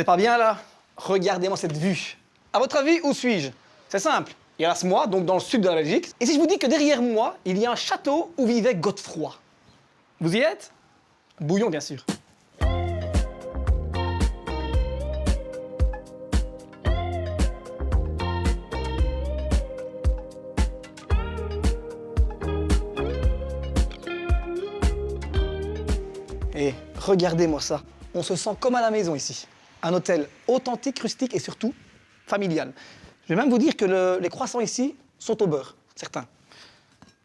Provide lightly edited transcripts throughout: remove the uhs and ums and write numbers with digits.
pas bien là? Regardez-moi cette vue. À votre avis, où suis-je? C'est simple. Il y a Asmois, donc dans le sud de la Belgique. Et si je vous dis que derrière moi, il y a un château où vivait Godefroy? Vous y êtes? Bouillon, bien sûr. Et regardez-moi ça. On se sent comme à la maison ici. Un hôtel authentique, rustique et surtout familial. Je vais même vous dire que les croissants ici sont au beurre, certains.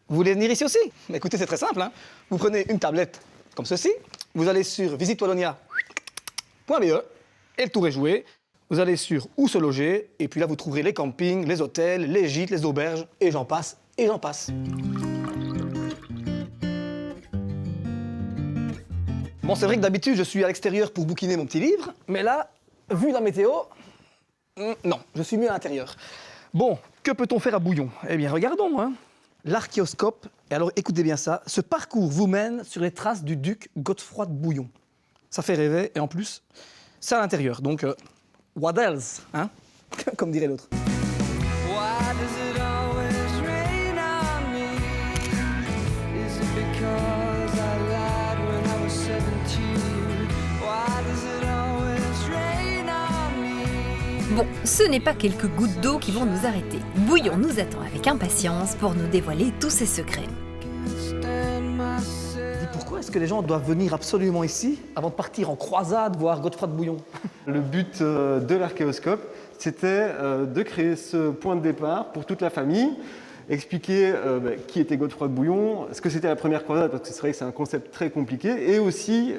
Vous voulez venir ici aussi? Mais écoutez, c'est très simple, hein. Vous prenez une tablette comme ceci, vous allez sur visitewallonia.be et le tour est joué. Vous allez sur où se loger et puis là vous trouverez les campings, les hôtels, les gîtes, les auberges et j'en passe et j'en passe. Bon, c'est vrai que d'habitude je suis à l'extérieur pour bouquiner mon petit livre, mais là, vu la météo, non, je suis mieux à l'intérieur. Bon, que peut-on faire à Bouillon? Eh bien, regardons, hein. L'archéoscope, et alors écoutez bien ça, ce parcours vous mène sur les traces du duc Godefroy de Bouillon. Ça fait rêver, et en plus, c'est à l'intérieur, donc what else, hein? Comme dirait l'autre. Bon, ce n'est pas quelques gouttes d'eau qui vont nous arrêter. Bouillon nous attend avec impatience pour nous dévoiler tous ses secrets. Dis, pourquoi est-ce que les gens doivent venir absolument ici avant de partir en croisade voir Godefroy de Bouillon? Le but de l'archéoscope, c'était de créer ce point de départ pour toute la famille, expliquer qui était Godefroy de Bouillon, ce que c'était la première croisade, parce que c'est vrai que c'est un concept très compliqué, et aussi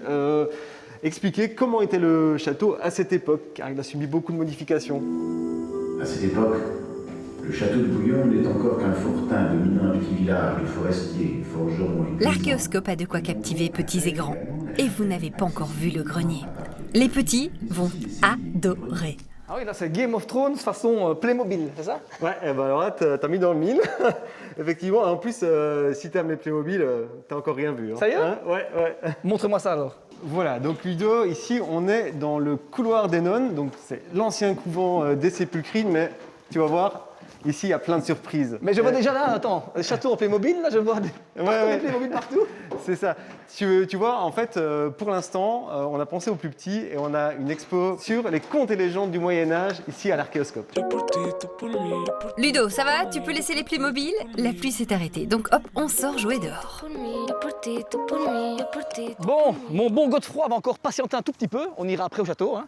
expliquer comment était le château à cette époque, car il a subi beaucoup de modifications. À cette époque, le château de Bouillon n'est encore qu'un fortin dominant un petit village de forestiers, forgerons et paysans. L'archéoscope a de quoi captiver petits et grands. Et vous n'avez pas encore vu le grenier. Les petits vont adorer. Ah oui, là c'est Game of Thrones façon Playmobil, c'est ça? Ouais, et ben alors là, t'as mis dans le mille. Effectivement, en plus, si t'aimes les Playmobil, t'as encore rien vu. Hein. Ça y est? Hein, ouais. Montre-moi ça alors. Voilà, donc Ludo, ici on est dans le couloir des nonnes, donc c'est l'ancien couvent des Sépulcrines, mais tu vas voir, ici il y a plein de surprises. Mais je vois déjà là, attends, le château en Playmobil, là je vois des Playmobil partout. C'est ça. Tu vois, en fait, pour l'instant, on a pensé aux plus petits et on a une expo sur les contes et légendes du Moyen-Âge ici à l'archéoscope. Ludo, ça va? Tu peux laisser les Playmobil? La pluie s'est arrêtée, donc hop, on sort jouer dehors. Bon, mon bon Godefroy va encore patienter un tout petit peu, on ira après au château, hein.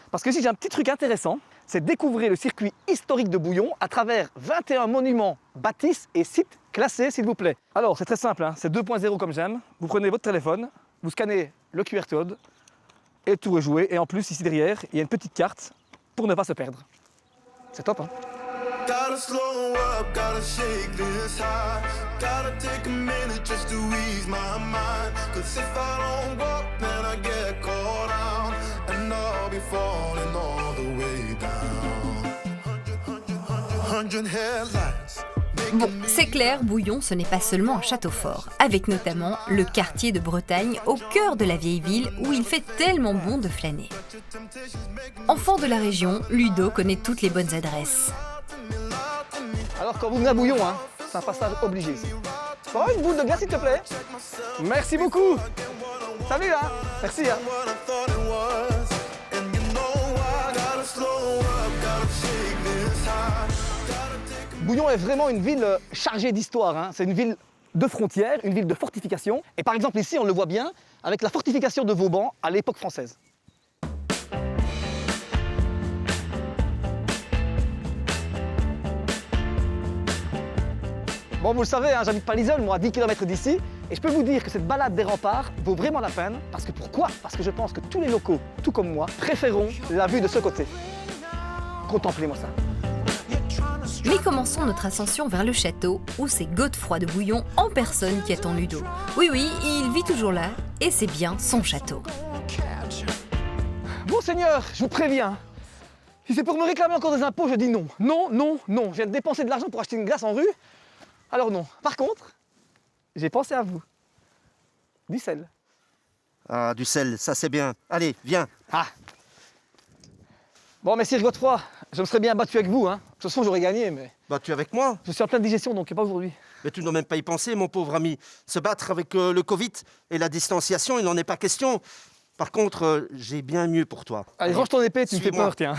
Parce que ici j'ai un petit truc intéressant, c'est découvrir le circuit historique de Bouillon à travers 21 monuments, bâtisses et sites classés, s'il vous plaît. Alors, c'est très simple, hein, c'est 2.0 comme j'aime. Vous prenez votre téléphone, vous scannez le QR code et le tour est joué. Et en plus, ici derrière, il y a une petite carte pour ne pas se perdre. C'est top, hein? Gotta slow up, gotta shake this high. Gotta take a minute just to ease my mind. Cause if I don't walk, then I get caught out. And I'll be falling all the way down. 100 headlights. Bon, c'est clair, Bouillon, ce n'est pas seulement un château fort, avec notamment le quartier de Bretagne au cœur de la vieille ville où il fait tellement bon de flâner. Enfant de la région, Ludo connaît toutes les bonnes adresses. Alors quand vous venez à Bouillon, hein, c'est un passage obligé ici. Bon, une boule de glace s'il te plaît. Merci beaucoup. Salut hein. Merci hein. Bouillon est vraiment une ville chargée d'histoire, hein. C'est une ville de frontières, une ville de fortification. Et par exemple ici, on le voit bien, avec la fortification de Vauban à l'époque française. Bon, vous le savez, hein, j'habite Palaiseul, moi, à 10 km d'ici. Et je peux vous dire que cette balade des remparts vaut vraiment la peine. Parce que pourquoi? Parce que je pense que tous les locaux, tout comme moi, préféreront la vue de ce côté. Contemplez-moi ça. Mais commençons notre ascension vers le château, où c'est Godefroy de Bouillon en personne qui attend Ludo. Oui, il vit toujours là, et c'est bien son château. Bon Seigneur, je vous préviens, si c'est pour me réclamer encore des impôts, je dis non. Non. Je viens de dépenser de l'argent pour acheter une glace en rue, alors non. Par contre, j'ai pensé à vous. Du sel. Ah, du sel, ça c'est bien. Allez, viens. Ah. Bon, messire Godefroy, je me serais bien battu avec vous. Hein. De toute façon, j'aurais gagné, mais Battu avec moi? je suis en pleine digestion, donc pas aujourd'hui. Mais tu ne dois même pas y penser, mon pauvre ami. Se battre avec le Covid et la distanciation, il n'en est pas question. Par contre, j'ai bien mieux pour toi. Allez, range ton épée, tu me fais suis-moi. peur, tiens.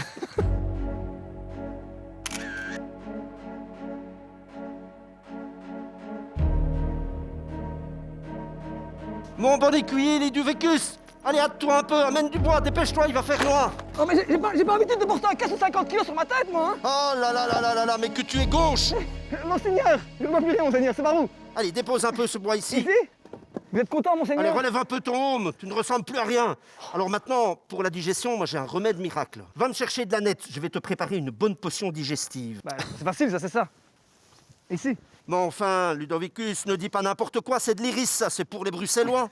Mon bon écuyer, il est du vécus. Allez, hâte-toi un peu, amène du bois, dépêche-toi, il va faire noir. Oh, mais j'ai pas l'habitude de porter un casse de 50 kilos sur ma tête, moi. Hein. Oh là là là là là là, mais que tu es gauche. Monseigneur, je ne vois plus rien, monseigneur, c'est par où? Allez, dépose un peu ce bois ici. Ici? Vous êtes content, monseigneur? Allez, relève un peu ton homme, tu ne ressembles plus à rien. Alors maintenant, pour la digestion, moi j'ai un remède miracle. Va me chercher de la nette, je vais te préparer une bonne potion digestive. Bah, c'est facile, ça, c'est ça. Ici? Bon, enfin, Ludovicus, ne dis pas n'importe quoi, c'est de l'iris, ça, c'est pour les Bruxellois.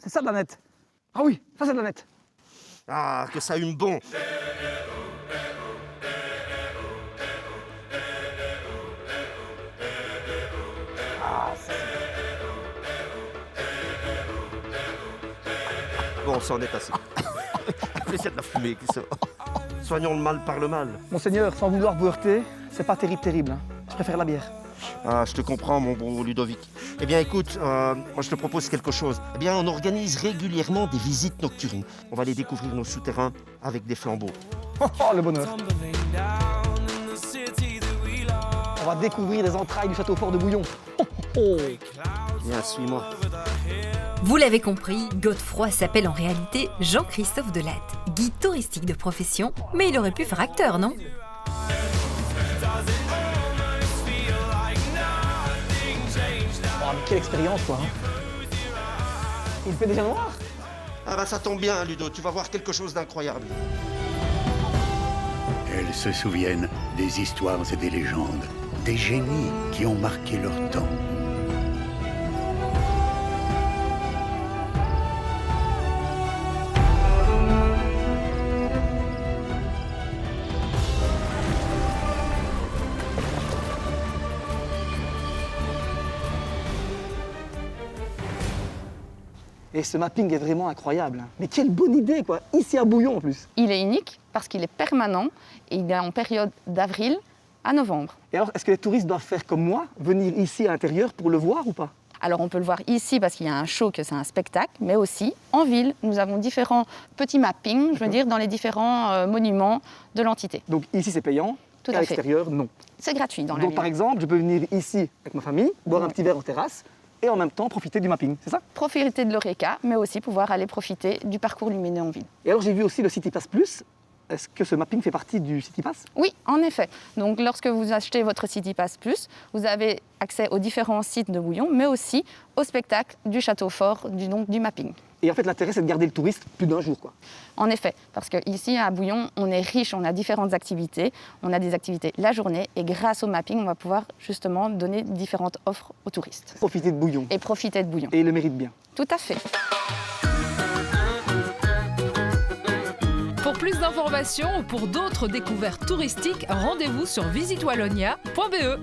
C'est ça de la nette. Ah oui, ça c'est de la nette. Ah, que ça hume bon. Bon, ça en est assez. C'est de la fumée qui sort. Soignons le mal par le mal. Monseigneur, sans vouloir vous heurter, c'est pas terrible. Hein. Je préfère la bière. Ah, je te comprends, mon bon Ludovic. Eh bien, écoute, moi je te propose quelque chose. Eh bien, on organise régulièrement des visites nocturnes. On va aller découvrir nos souterrains avec des flambeaux. Oh, le bonheur. On va découvrir les entrailles du château fort de Bouillon. Oh, oh, oh. Viens, suis-moi. Vous l'avez compris, Godefroy s'appelle en réalité Jean-Christophe Delatte, guide touristique de profession, mais il aurait pu faire acteur, non? Oh, mais quelle expérience, quoi. Hein. Il fait déjà noir. Ah bah ça tombe bien, Ludo, tu vas voir quelque chose d'incroyable. Elles se souviennent des histoires et des légendes, des génies qui ont marqué leur temps. Et ce mapping est vraiment incroyable. Hein. Mais quelle bonne idée, quoi. Ici à Bouillon, en plus. Il est unique parce qu'il est permanent et il est en période d'avril à novembre. Et alors, est-ce que les touristes doivent faire comme moi, venir ici à l'intérieur pour le voir ou pas? Alors on peut le voir ici parce qu'il y a un show, que c'est un spectacle, mais aussi en ville. Nous avons différents petits mappings, je veux dire, dans les différents monuments de l'entité. Donc ici, c'est payant. Tout et à à fait. l'extérieur, non. C'est gratuit dans la Donc ville. par exemple, je peux venir ici avec ma famille, boire un petit verre en terrasse et en même temps profiter du mapping, c'est ça? Profiter de l'Oreca, mais aussi pouvoir aller profiter du parcours lumineux en ville. Et alors j'ai vu aussi le City Pass Plus. Est-ce que ce mapping fait partie du City Pass? Oui, en effet. Donc lorsque vous achetez votre City Pass Plus, vous avez accès aux différents sites de Bouillon, mais aussi au spectacle du château fort, du mapping. Et en fait, l'intérêt, c'est de garder le touriste plus d'un jour, quoi. En effet, parce qu'ici à Bouillon, on est riche, on a différentes activités. On a des activités la journée et grâce au mapping, on va pouvoir justement donner différentes offres aux touristes. Profiter de Bouillon. Et profiter de Bouillon. Et il le mérite bien. Tout à fait. Pour plus d'informations ou pour d'autres découvertes touristiques, rendez-vous sur visitewallonia.be.